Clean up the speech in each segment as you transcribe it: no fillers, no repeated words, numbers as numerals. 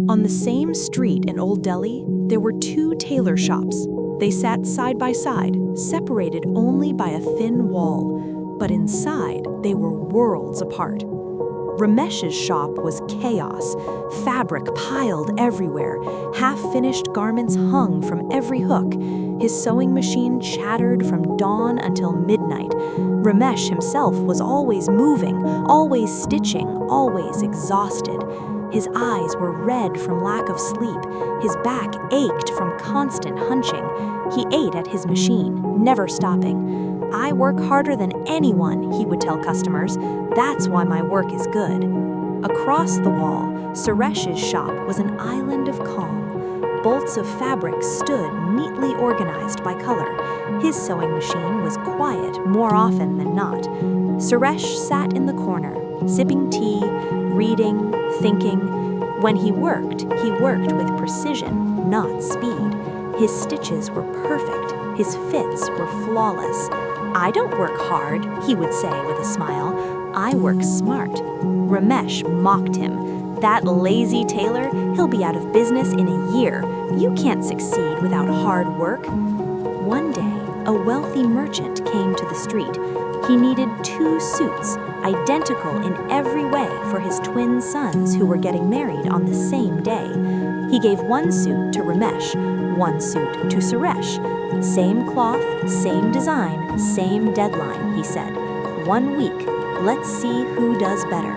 On the same street in Old Delhi, there were two tailor shops. They sat side by side, separated only by a thin wall, but inside they were worlds apart. Ramesh's shop was chaos, fabric piled everywhere, half-finished garments hung from every hook. His sewing machine chattered from dawn until midnight. Ramesh himself was always moving, always stitching, always exhausted. His eyes were red from lack of sleep. His back ached from constant hunching. He ate at his machine, never stopping. "I work harder than anyone," he would tell customers. "That's why my work is good." Across the wall, Suresh's shop was an island of calm. Bolts of fabric stood neatly organized by color. His sewing machine was quiet more often than not. Suresh sat in the corner, sipping tea, reading, thinking. When he worked with precision, not speed. His stitches were perfect. His fits were flawless. "I don't work hard," he would say with a smile. "I work smart." Ramesh mocked him. "That lazy tailor, he'll be out of business in a year. You can't succeed without hard work." One day, a wealthy merchant came to the street. He needed 2 suits, identical in every way for his twin sons who were getting married on the same day. He gave 1 suit to Ramesh, 1 suit to Suresh. "Same cloth, same design, same deadline," he said. "1 week, let's see who does better."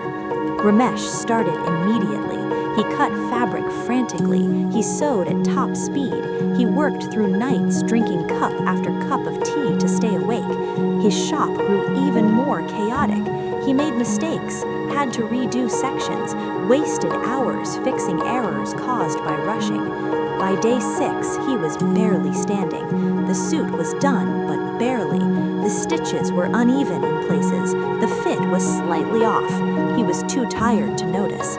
Ramesh started immediately. He cut fabric frantically. He sewed at top speed. He worked through nights drinking cup after cup of tea to stay awake. His shop grew even more chaotic. He made mistakes, had to redo sections, wasted hours fixing errors caused by rushing. By day 6, he was barely standing. The suit was done, but barely. The stitches were uneven in places. The fit was slightly off. He was too tired to notice.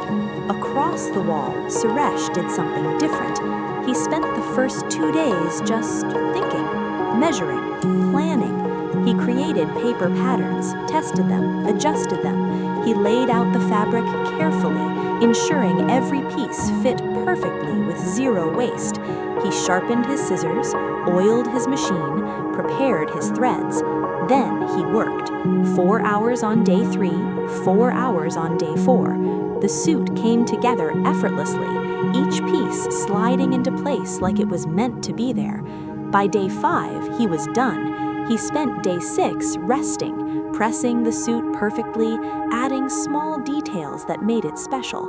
Across the wall, Suresh did something different. He spent the first 2 days just thinking, measuring, planning. He created paper patterns, tested them, adjusted them. He laid out the fabric carefully, ensuring every piece fit perfectly with 0 waste. He sharpened his scissors, oiled his machine, prepared his threads. Then he worked. 4 hours on day 3, 4 hours on day 4. The suit came together effortlessly, each piece sliding into place like it was meant to be there. By day 5, he was done. He spent day 6 resting, pressing the suit perfectly, adding small details that made it special.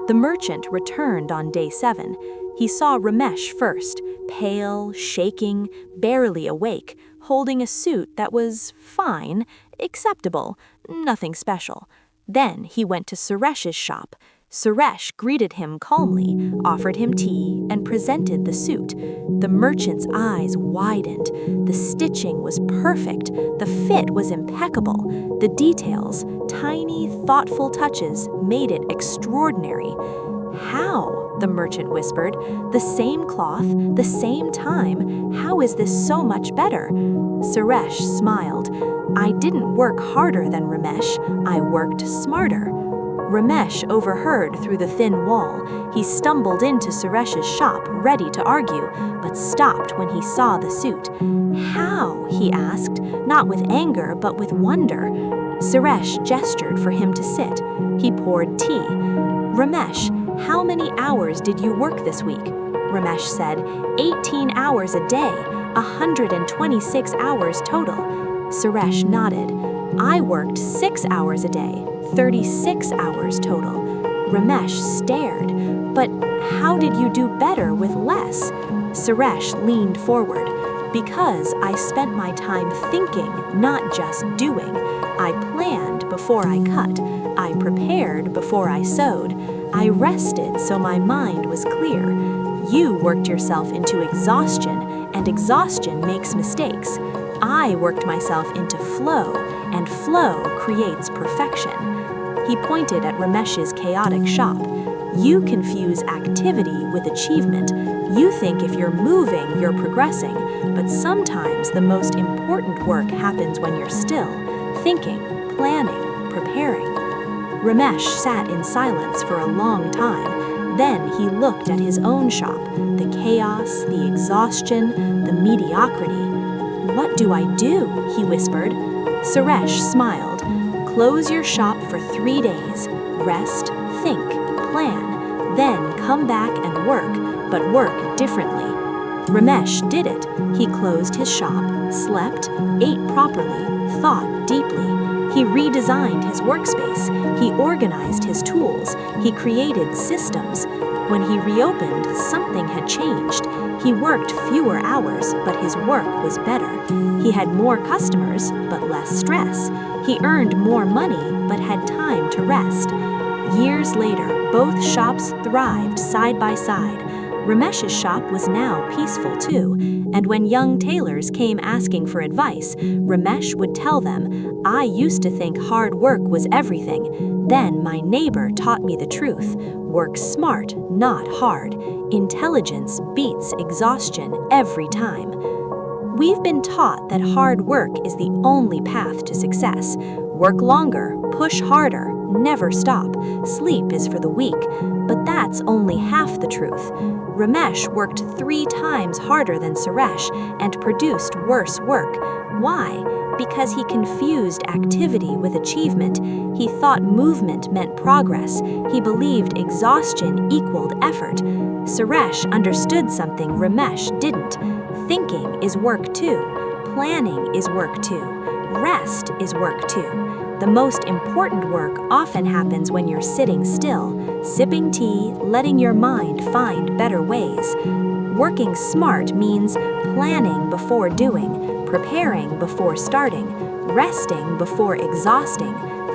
The merchant returned on day 7. He saw Ramesh first, pale, shaking, barely awake, holding a suit that was fine, acceptable, nothing special. Then he went to Suresh's shop. Suresh greeted him calmly, offered him tea, and presented the suit. The merchant's eyes widened. The stitching was perfect. The fit was impeccable. The details, tiny, thoughtful touches, made it extraordinary. "How?" the merchant whispered. "The same cloth, the same time. How is this so much better?" Suresh smiled. "I didn't work harder than Ramesh. I worked smarter." Ramesh overheard through the thin wall. He stumbled into Suresh's shop, ready to argue, but stopped when he saw the suit. "How?" he asked, not with anger, but with wonder. Suresh gestured for him to sit. He poured tea. "Ramesh, how many hours did you work this week?" Ramesh said, 18 hours a day, 126 hours total." Suresh nodded. "I worked 6 hours a day, 36 hours total." Ramesh stared. "But how did you do better with less?" Suresh leaned forward. "Because I spent my time thinking, not just doing. I planned before I cut. I prepared before I sewed. I rested so my mind was clear. You worked yourself into exhaustion, and exhaustion makes mistakes. I worked myself into flow, and flow creates perfection." He pointed at Ramesh's chaotic shop. "You confuse activity with achievement. You think if you're moving, you're progressing, but sometimes the most important work happens when you're still, thinking, planning, preparing." Ramesh sat in silence for a long time. Then he looked at his own shop, the chaos, the exhaustion, the mediocrity. "What do I do?" he whispered. Suresh smiled. "Close your shop for 3 days. Rest, think, plan. Then come back and work, but work differently." Ramesh did it. He closed his shop, slept, ate properly, thought deeply. He redesigned his workspace. He organized his tools. He created systems. When he reopened, something had changed. He worked fewer hours, but his work was better. He had more customers, but less stress. He earned more money, but had time to rest. Years later, both shops thrived side by side. Ramesh's shop was now peaceful too, and when young tailors came asking for advice, Ramesh would tell them, "I used to think hard work was everything. Then my neighbor taught me the truth. Work smart, not hard. Intelligence beats exhaustion every time." We've been taught that hard work is the only path to success. Work longer, push harder, never stop. Sleep is for the weak. But that's only half the truth. Ramesh worked 3 times harder than Suresh and produced worse work. Why? Because he confused activity with achievement. He thought movement meant progress. He believed exhaustion equaled effort. Suresh understood something Ramesh didn't. Thinking is work too. Planning is work too. Rest is work too. The most important work often happens when you're sitting still, sipping tea, letting your mind find better ways. Working smart means planning before doing, preparing before starting, resting before exhausting,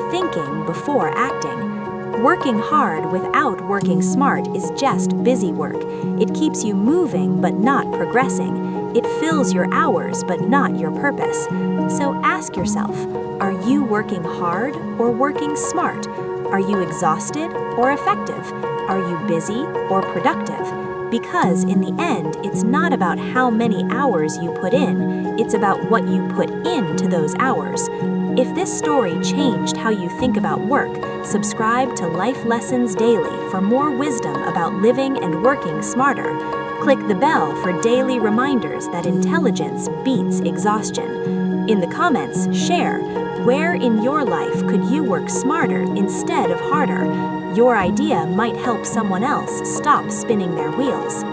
thinking before acting. Working hard without working smart is just busy work. It keeps you moving but not progressing. It fills your hours but not your purpose. So ask yourself, are you working hard or working smart? Are you exhausted or effective? Are you busy or productive? Because in the end, it's not about how many hours you put in, it's about what you put into those hours. If this story changed how you think about work, subscribe to Life Lessons Daily for more wisdom about living and working smarter. Click the bell for daily reminders that intelligence beats exhaustion. In the comments, share, where in your life could you work smarter instead of harder? Your idea might help someone else stop spinning their wheels.